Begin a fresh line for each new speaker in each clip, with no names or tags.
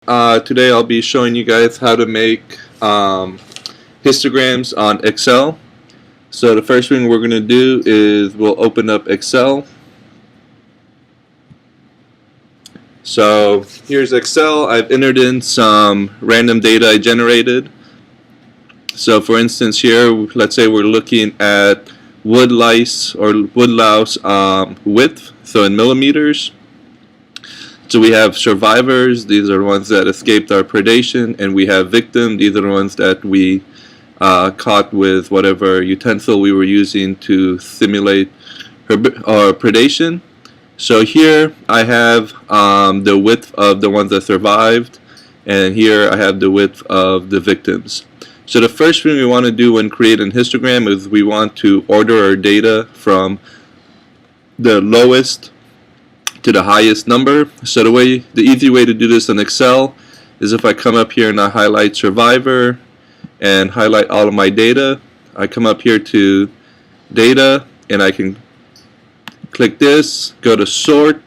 Today I'll be showing you guys how to make histograms on Excel. So the first thing we're going to do is we'll open up Excel. So here's Excel. I've entered in some random data I generated. So for instance here, let's say we're looking at wood lice or wood louse width, so in millimeters. So we have survivors, these are the ones that escaped our predation, and we have victim, these are the ones that we caught with whatever utensil we were using to simulate our predation. So here I have the width of the ones that survived, and here I have the width of the victims. So the first thing we want to do when creating a histogram is we want to order our data from the lowest to the highest number. So the easy way to do this in Excel is if I come up here and I highlight survivor and highlight all of my data, I come up here to data and I can click this, go to sort,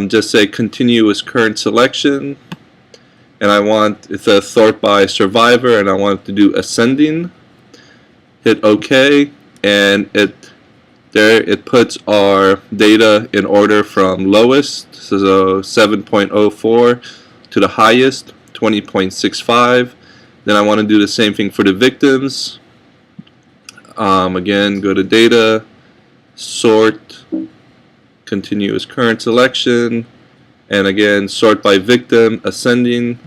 just say continuous current selection, and I want, it says sort by survivor, and I want to do ascending. Hit OK, and it puts our data in order from lowest, so 7.04, to the highest, 20.65. Then I want to do the same thing for the victims. Again, go to data, sort, continuous current selection, and again sort by victim, ascending,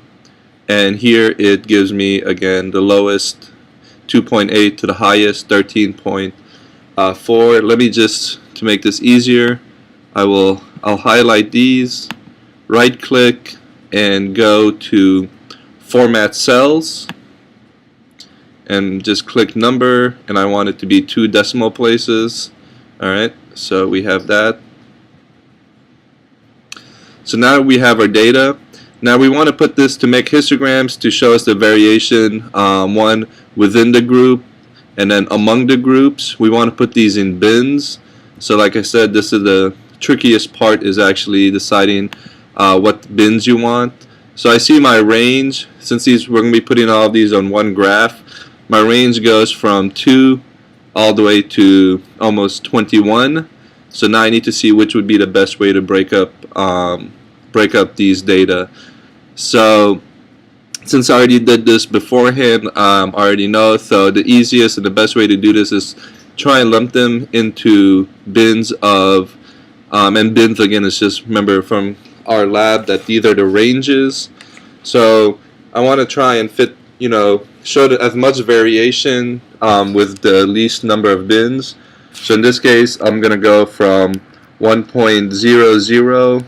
and here it gives me again the lowest 2.8 to the highest 13.4. Let me just, to make this easier, I'll highlight these, right click, and go to format cells, and just click number, and I want it to be 2 decimal places. Alright, so we have that. So now we have our data. Now we want to put this to make histograms to show us the variation, one within the group and then among the groups. We want to put these in bins. So like I said, this is the trickiest part, is actually deciding what bins you want. So I see my range, since we're going to be putting all of these on one graph, my range goes from 2 all the way to almost 21. So now I need to see which would be the best way to break up these data. So since I already did this beforehand, I already know, so the easiest and the best way to do this is try and lump them into bins of, and bins again is just, remember from our lab, that these are the ranges. So I want to try and fit, show as much variation with the least number of bins. So in this case, I'm going to go from 1.00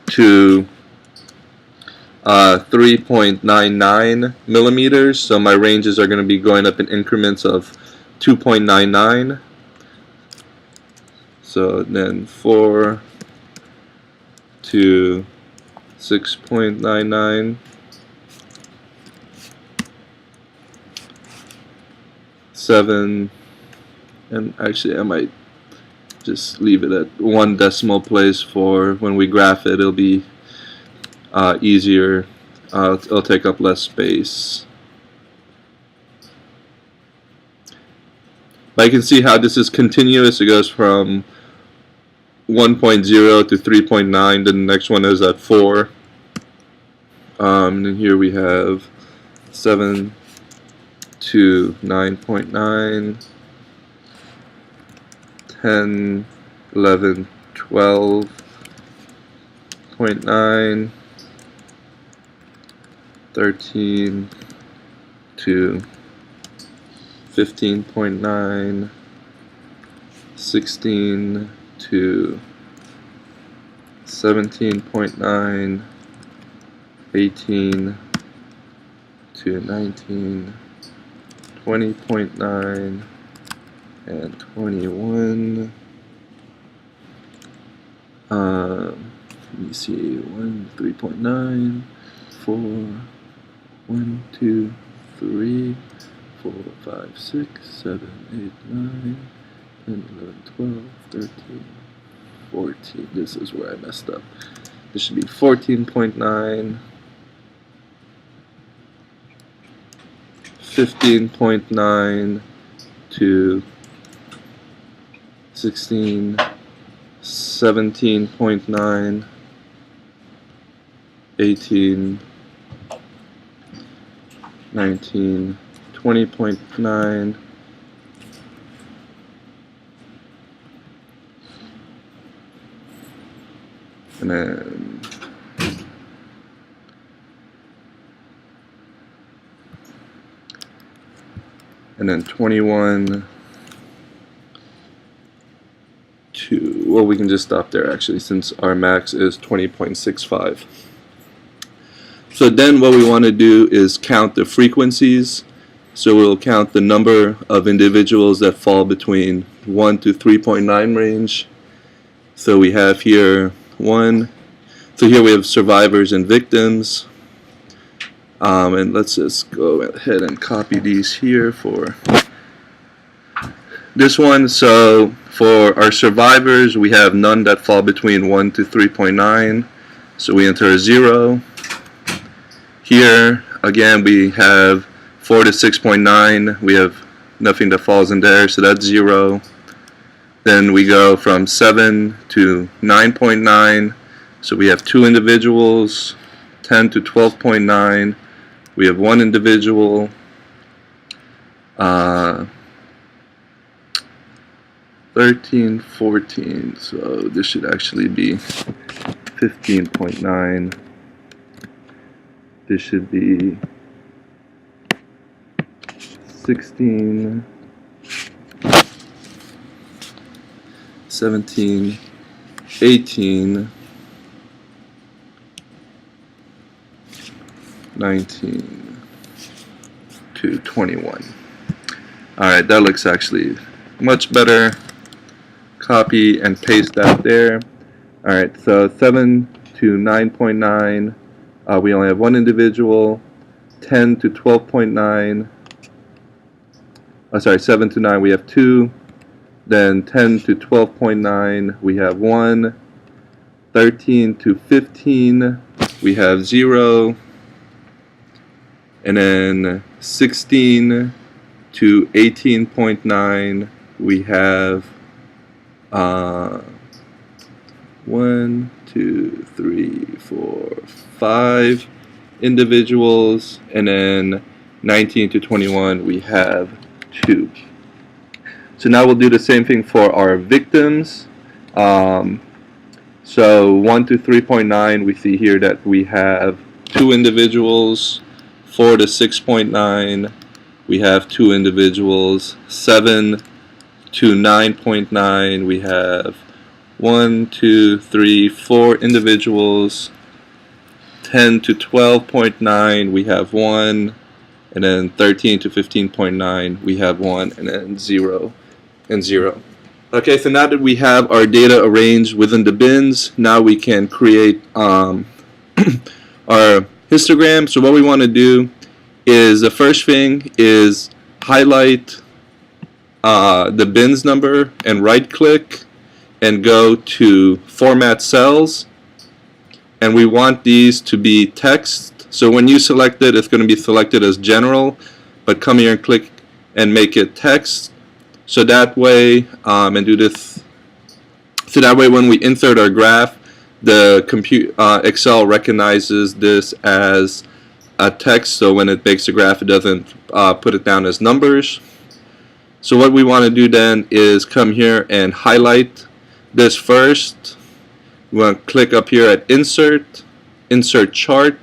to 3.99 millimeters. So my ranges are going to be going up in increments of 2.99. So then 4 to 6.99. 7, and actually I might just leave it at 1 decimal place for when we graph it. It'll be easier. It'll take up less space. But you can see how this is continuous. It goes from 1.0 to 3.9. The next one is at 4. And then here we have 7 to 9.9, 10, 11, 12.9, 13 to 15.9, 16 to 17.9, 18 to 19, 20.9, and 21. Let me see, 3.9, 4, 1, 2, 3, 4, 5, 6, 7, 8, 9, 10, 11, 12, 13, 14. This is where I messed up. This should be 14.9, 15.9 to 16, 17.9, 18, 19, 20.9, and then 21 to, well, we can just stop there actually, since our max is 20.65. So then what we want to do is count the frequencies. So we'll count the number of individuals that fall between 1 to 3.9 range. So we have here 1. So here we have survivors and victims. And let's just go ahead and copy these here for this one. So for our survivors, we have none that fall between 1 to 3.9. So we enter a 0. Here, again, we have 4 to 6.9. We have nothing that falls in there, so that's 0. Then we go from 7 to 9.9. So we have 2 individuals. 10 to 12.9. We have 1 individual. 13, 14. So this should actually be 15.9. This should be 16, 17, 18, 19 to 21. Alright, that looks actually much better. Copy and paste that there. Alright, so 7 to 9.9, we only have 1 individual. 10 to 12.9, sorry, 7 to 9 we have 2. Then 10 to 12.9 we have 1. 13 to 15 we have 0. And then 16 to 18.9 we have 1, 2, 3, 4, 5 individuals, and then 19 to 21 we have 2. So now we'll do the same thing for our victims. So 1 to 3.9 we see here that we have 2 individuals. 4 to 6.9 we have 2 individuals. 7 to 9.9 we have 1, 2, 3, 4 individuals. 10 to 12.9 we have 1, and then 13 to 15.9 we have 1, and then 0 and 0. Okay, so now that we have our data arranged within the bins, now we can create our histogram. So what we want to do is, the first thing is highlight the bins number and right click and go to format cells, and we want these to be text. So when you select it, it's going to be selected as general, but come here and click and make it text. So that way, and do this, so that way when we insert our graph, the Excel recognizes this as a text, so when it makes a graph it doesn't put it down as numbers. So what we want to do then is come here and highlight this first. We want to click up here at insert, insert chart,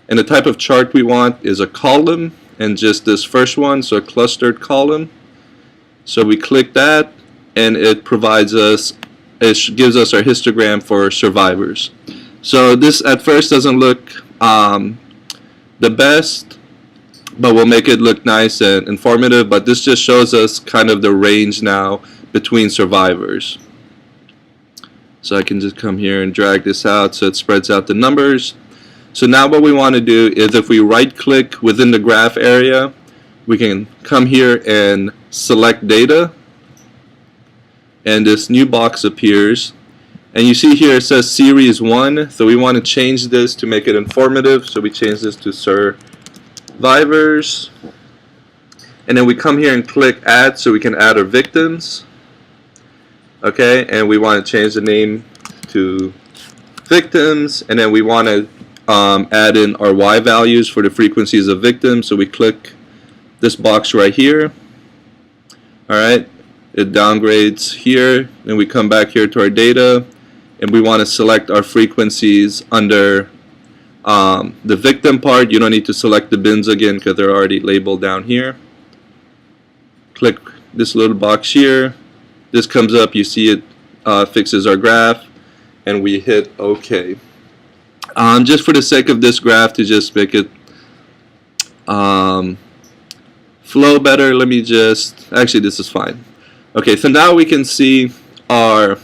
and the type of chart we want is a column, and just this first one, so a clustered column. So we click that, and it provides us, it gives us our histogram for survivors. So this at first doesn't look the best, but we'll make it look nice and informative. But this just shows us kind of the range now between survivors. So I can just come here and drag this out so it spreads out the numbers. So now what we want to do is, if we right click within the graph area, we can come here and select data, and this new box appears, And you see here it says series 1, so we want to change this to make it informative, so we change this to survivors. And then we come here and click add so we can add our victims. Okay, and we want to change the name to victims, and then we want to add in our Y values for the frequencies of victims, so we click this box right here. Alright, it downgrades here, and we come back here to our data, and we want to select our frequencies under the victim part. You don't need to select the bins again because they're already labeled down here. Click this little box here. This comes up, you see it fixes our graph, and we hit OK. Just for the sake of this graph, to just make it flow better, let me just, actually this is fine. Okay, so now we can see our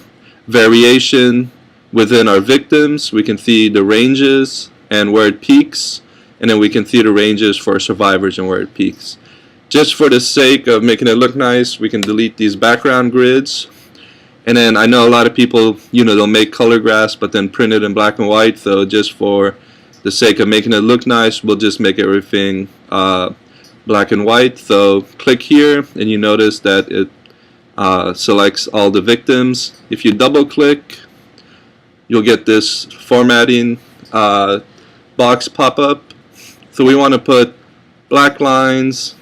variation within our victims. We can see the ranges and where it peaks, and then we can see the ranges for survivors and where it peaks. Just for the sake of making it look nice, we can delete these background grids. And then I know a lot of people, they'll make color graphs but then print it in black and white. So just for the sake of making it look nice, we'll just make everything black and white. So click here, and you notice that it selects all the victims. If you double click, you'll get this formatting box pop up. So we want to put black lines.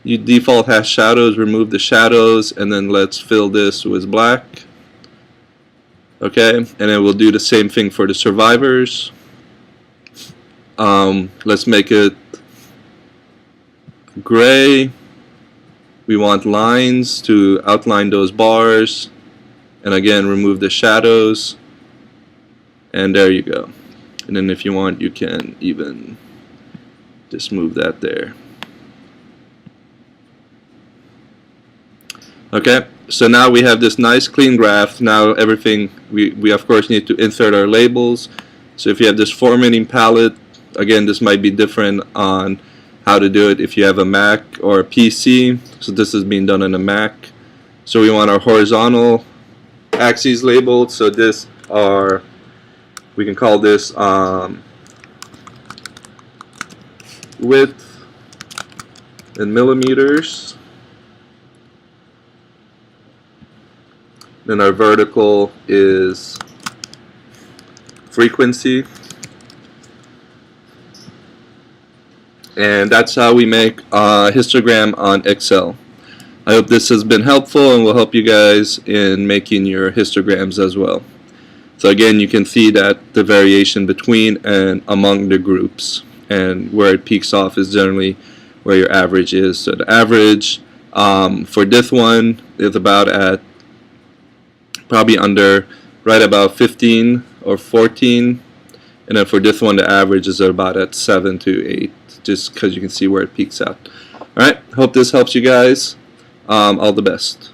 You default has shadows, remove the shadows, and then let's fill this with black. Okay, and then we'll do the same thing for the survivors. Let's make it gray. We want lines to outline those bars, and again remove the shadows, and there you go. And then if you want, you can even just move that there. Okay, so now we have this nice clean graph. Now everything, we of course need to insert our labels. So if you have this formatting palette, again this might be different on how to do it if you have a Mac or a PC. So this is being done on a Mac. So we want our horizontal axes labeled. So this are, we can call this width in millimeters. Then our vertical is frequency. And that's how we make a histogram on Excel. I hope this has been helpful and will help you guys in making your histograms as well. So again, you can see that the variation between and among the groups, and where it peaks off is generally where your average is. So the average for this one is about at probably under right about 15 or 14, and then for this one the average is about at 7 to 8, just because you can see where it peaks out. Alright, hope this helps you guys. All the best.